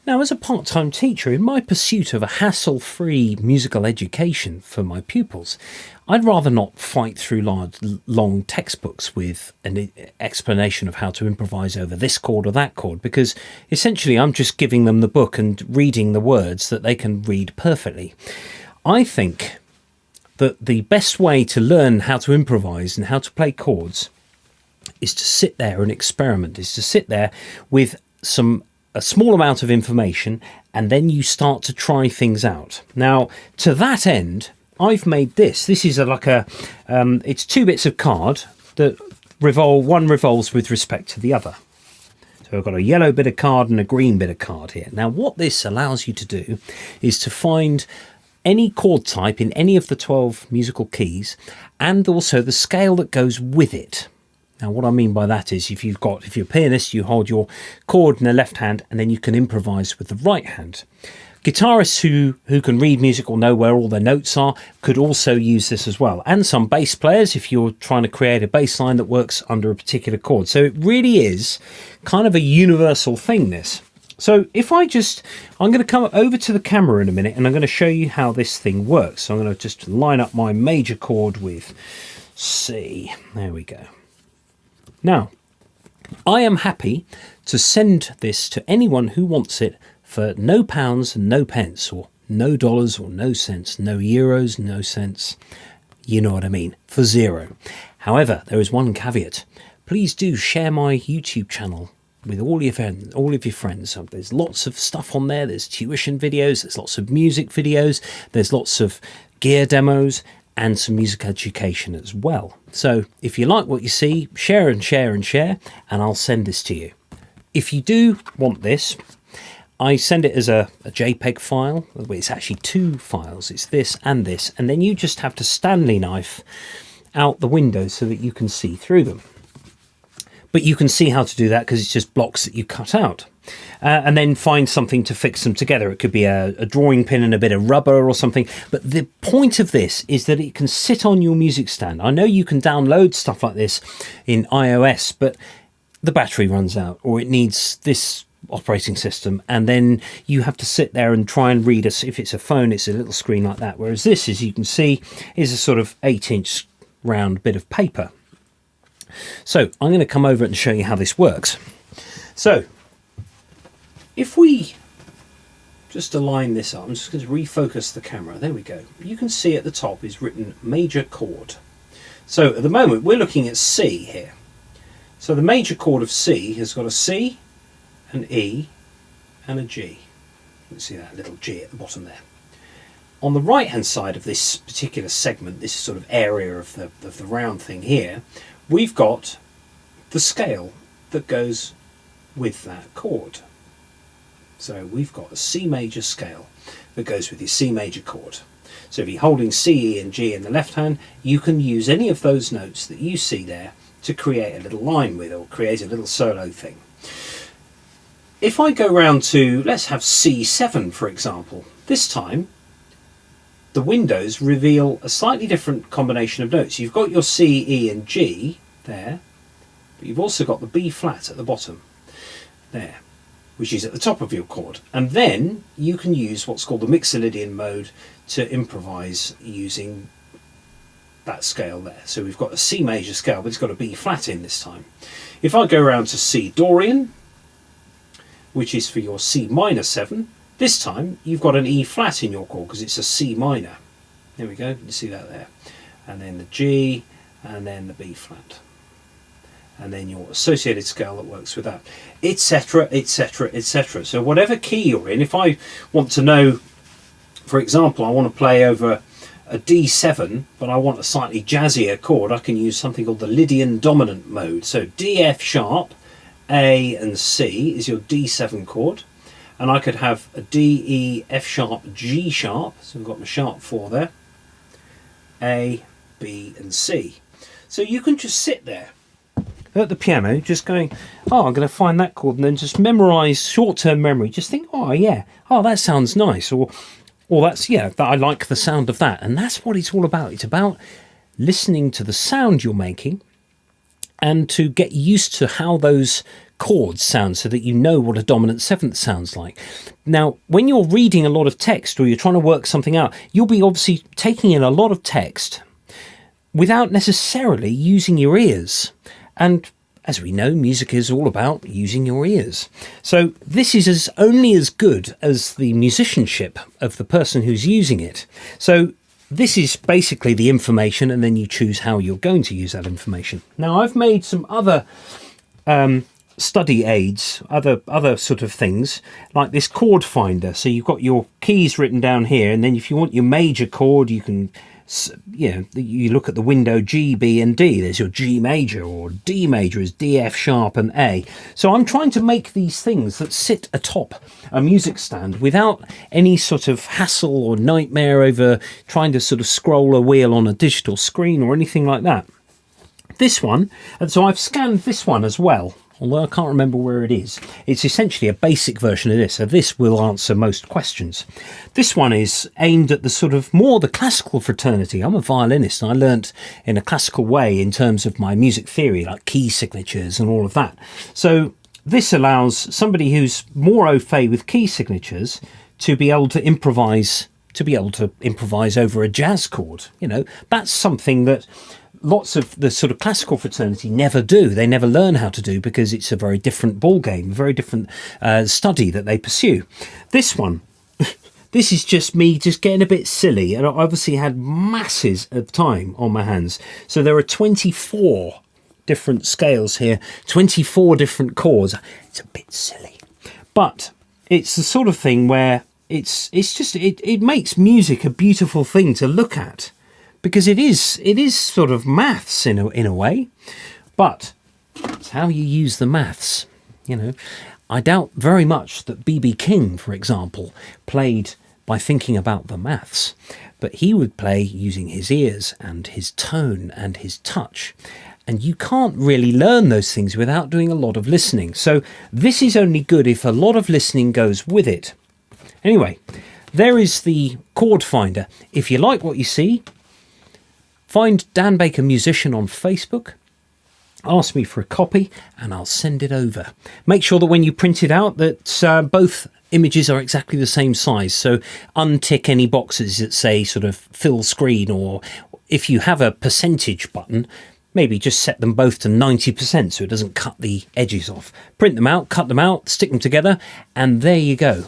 Now, as a part-time teacher, in my pursuit of a hassle-free musical education for my pupils, I'd rather not fight through long textbooks with an explanation of how to improvise over this chord or that chord, because essentially I'm just giving them the book and reading the words that they can read perfectly. I think that the best way to learn how to improvise and how to play chords is to sit there and experiment, is to sit there with a small amount of information, and then you start to try things out. Now, to that end, I've made this. This is it's 2 bits of card that one revolves with respect to the other. So I've got a yellow bit of card and a green bit of card here. Now, what this allows you to do is to find any chord type in any of the 12 musical keys, and also the scale that goes with it. Now, what I mean by that is if you're a pianist, you hold your chord in the left hand and then you can improvise with the right hand. Guitarists who can read music or know where all their notes are could also use this as well. And some bass players, if you're trying to create a bass line that works under a particular chord. So it really is kind of a universal thing, this. So I'm going to come over to the camera in a minute and I'm going to show you how this thing works. So I'm going to just line up my major chord with C. There we go. Now, I am happy to send this to anyone who wants it for no pounds and no pence, or no dollars or no cents, no euros, no cents. You know what I mean, for 0. However, there is one caveat. Please do share my YouTube channel with all of your friends. There's lots of stuff on there. There's tuition videos, there's lots of music videos, there's lots of gear demos, and some music education as well. So if you like what you see, share and share and share, and I'll send this to you. If you do want this, I send it as a JPEG file. It's actually 2 files. It's this, and then you just have to Stanley knife out the window so that you can see through them. But you can see how to do that because it's just blocks that you cut out. And then find something to fix them together. It could be a drawing pin and a bit of rubber or something. But the point of this is that it can sit on your music stand. I know you can download stuff like this in iOS, but the battery runs out, or it needs this operating system, and then you have to sit there and try and read if it's a phone, it's a little screen like that. Whereas this, as you can see, is a sort of 8-inch round bit of paper. So I'm going to come over and show you how this works. So if we just align this up, I'm just going to refocus the camera. There we go. You can see at the top is written major chord. So at the moment we're looking at C here. So the major chord of C has got a C, an E and a G. You can see that little G at the bottom there. On the right hand side of this particular segment, this sort of area of the round thing here, we've got the scale that goes with that chord. So we've got a C major scale that goes with your C major chord. So if you're holding C, E and G in the left hand, you can use any of those notes that you see there to create a little line with, or create a little solo thing. If I go round to, let's have C7 for example, this time the windows reveal a slightly different combination of notes. You've got your C, E and G there, but you've also got the B flat at the bottom there, which is at the top of your chord. And then you can use what's called the Mixolydian mode to improvise using that scale there. So we've got a C major scale, but it's got a B flat in this time. If I go around to C Dorian, which is for your C minor 7, this time you've got an E flat in your chord because it's a C minor. There we go, you can see that there. And then the G, and then the B flat. And then your associated scale that works with that, etc, etc, etc. So whatever key you're in, if I want to know, for example, I want to play over a D7, but I want a slightly jazzier chord, I can use something called the Lydian dominant mode. So D, F sharp, A and C is your D7 chord, and I could have a D, E, F sharp, G sharp, so I've got my sharp 4 there, A, B and C. So you can just sit there at the piano just going, oh, I'm going to find that chord, and then just memorize, short-term memory, just think, oh yeah, oh that sounds nice, or that's, yeah, that I like the sound of that. And that's what it's all about. It's about listening to the sound you're making and to get used to how those chords sound so that you know what a dominant seventh sounds like. Now, when you're reading a lot of text or you're trying to work something out, you'll be obviously taking in a lot of text without necessarily using your ears. And as we know, music is all about using your ears. So this is only as good as the musicianship of the person who's using it. So this is basically the information, and then you choose how you're going to use that information. Now, I've made some other study aids, other sort of things, like this chord finder. So you've got your keys written down here, and then if you want your major chord, you can, you look at the window G, B and D. There's your G major, or D major is D, F sharp and A. So I'm trying to make these things that sit atop a music stand without any sort of hassle or nightmare over trying to sort of scroll a wheel on a digital screen or anything like that. This one, and so I've scanned this one as well, although I can't remember where it is. It's essentially a basic version of this, so this will answer most questions. This one is aimed at the sort of more the classical fraternity. I'm a violinist, and I learnt in a classical way in terms of my music theory, like key signatures and all of that. So this allows somebody who's more au fait with key signatures to be able to improvise, over a jazz chord. You know, that's something that lots of the sort of classical fraternity never do. They never learn how to do, because it's a very different ball game, a very different study that they pursue. This one, this is just me just getting a bit silly, and I obviously had masses of time on my hands. So there are 24 different scales here, 24 different chords. It's a bit silly, but it's the sort of thing where it makes music a beautiful thing to look at. Because it is sort of maths in a way, but it's how you use the maths. You know, I doubt very much that B.B. King, for example, played by thinking about the maths, but he would play using his ears and his tone and his touch. And you can't really learn those things without doing a lot of listening. So this is only good if a lot of listening goes with it. Anyway, there is the chord finder. If you like what you see, find Dan Baker Musician on Facebook, ask me for a copy, and I'll send it over. Make sure that when you print it out that both images are exactly the same size. So untick any boxes that say sort of fill screen, or if you have a percentage button, maybe just set them both to 90% so it doesn't cut the edges off. Print them out, cut them out, stick them together, and there you go.